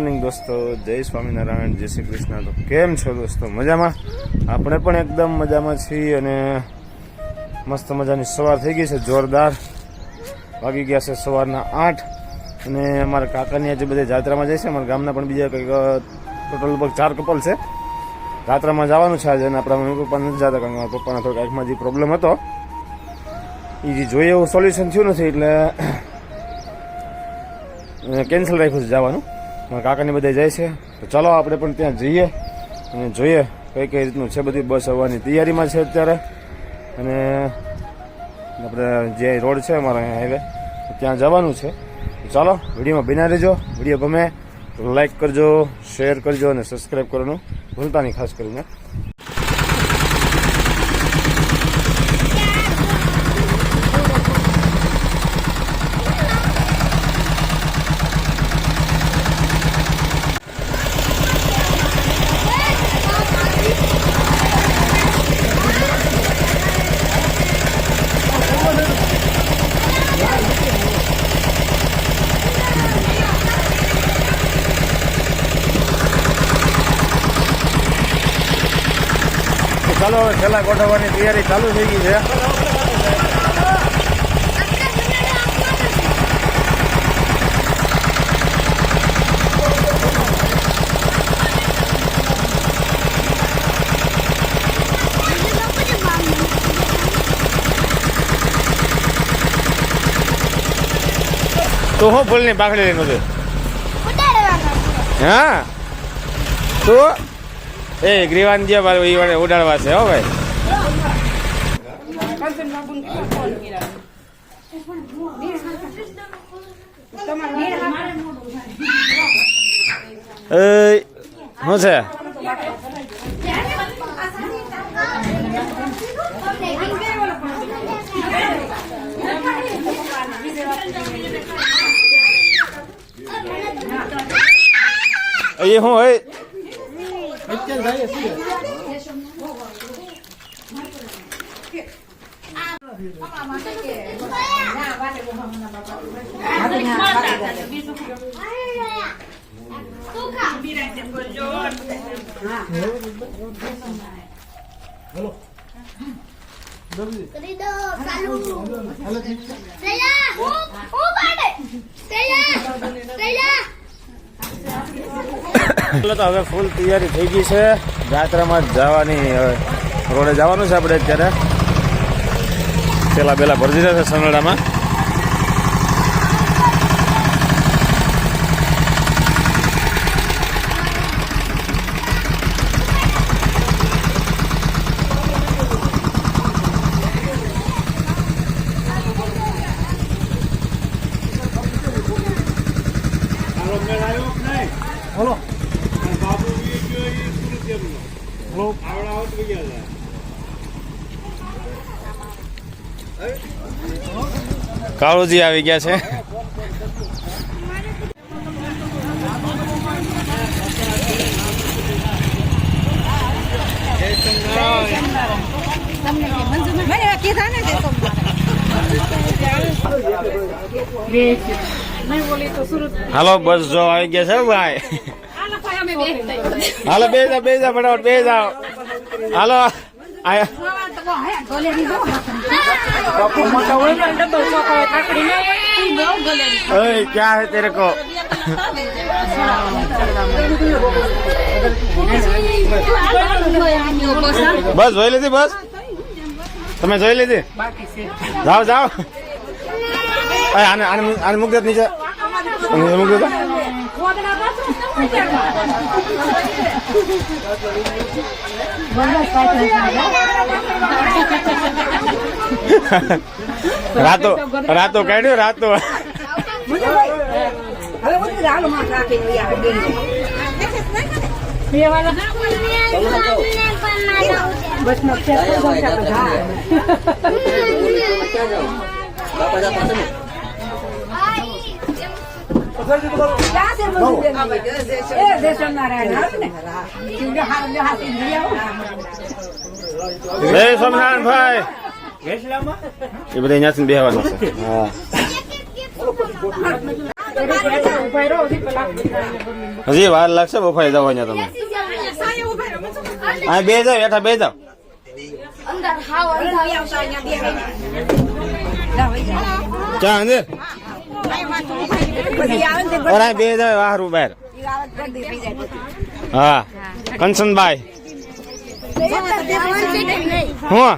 Morning દોસ્તો, જય સ્વામિનારાયણ, જય શ્રી કૃષ્ણ। તો કેમ છો દોસ્તો? મજામાં? આપણે પણ એકદમ મજામાં છીએ અને મસ્ત મજાની સવાર થઈ ગઈ છે જોરદાર। વાગી ગયા છે સવારના 8 અને અમારા કાકાની આજે બધા જાત્રામાં જાય છે। અમારા ગામના પણ બીજા કંઈક ટોટલ લગભગ 4 કપલ છે। જાત્રામાં જવાનું છે આજે અને આપણા મમ્મી પપ્પા નથી જતા કારણ કે મારા પપ્પાના થોડીક આંખમાં જે પ્રોબ્લેમ હતો એ જે જોઈએ એવું સોલ્યુશન થયું નથી એટલે કેન્સલ રાખ્યું છે જવાનું। મારા કાકાની બધા જાય છે તો ચાલો આપણે પણ ત્યાં જઈએ અને જોઈએ કઈ કઈ રીતનું છે। બધી બસ આવવાની તૈયારીમાં છે અત્યારે અને આપણે જે રોડ છે અમારા હાઈવે ત્યાં જવાનું છે। તો ચાલો વિડીયોમાં બન્યા રહેજો। વિડીયો ગમે તો લાઈક કરજો, શેર કરજો અને સબસ્ક્રાઈબ કરવાનું ભૂલતા નહીં ખાસ કરીને। ચાલો છેલ્લા ગોઠવવાની તૈયારી ચાલુ થઈ ગઈ છે। તું હું ફૂલની પાખડી લઈને છે? હા તું એ ગ્રીવાન જે ઉડાડવા છે હો ભાઈ। શું છે? એ શું હોય? તો હવે ફૂલ તૈયારી થઈ ગઈ છે જાત્રામાં જવાની। રોડે જવાનું છે આપણે અત્યારે। પેલા ભરી દીધા છે સનડામાં। કાળુજી આવી ગયા છે। હાલો બસ જો આવી ગયા છે ભાઈ। હાલો બે જાઓ ફટાફટ બે જાઓ। હાલો क्या है तेरे को? बस જોઈ લીધી? બસ તમે જોઈ લીધી? જાઓ જાઓ। આને મૂક દે નીચે, મૂક દે। રાતો કાઢ્યો રાતો। જય સ્વામિનારાયણ ભાઈ। એ બધા અહીંયાથી બેહવાનું છે। હા હજી વાર લાગશે બફાઈ જાવ અહીંયા તમે હા બે જાવ હેઠા બે જાવ ચા અંદર બે જાવ વાહરું બહાર હા કંચનભાઈ હું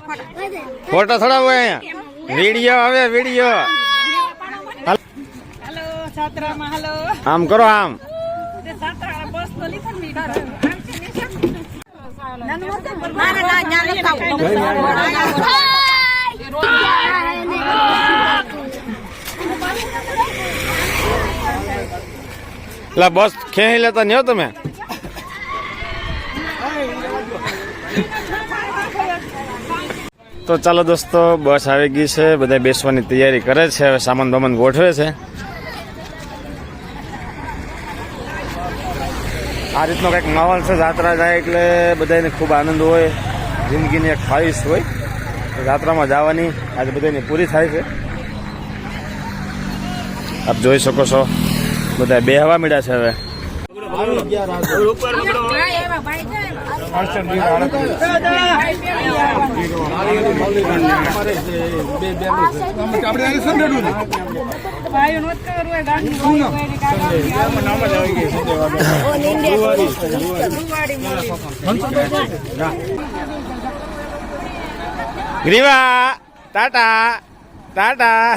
ફોટો થોડા હોય અહીંયા વિડીયો આવે વિડીયો આમ કરો આમ લા બસ ખેંચી લેતા નહીં હો તમે તો ચાલો દોસ્તો બસ આવી ગઈ છે બધા બેસવાની તૈયારી કરે છે હવે સામાન બામાન ગોઠવે છે આ રીતનો કંઈક માહોલ છે જાત્રા જાય એટલે બધાને ખૂબ આનંદ હોય જિંદગીની એક ખ્વાહિશ હોય તો જાત્રામાં જવાની આજે બધાની પૂરી થાય છે આપ જોઈ શકો છો બધા બેહવા મળ્યા છે હવે ગ્રીવા ટાટા ટાટા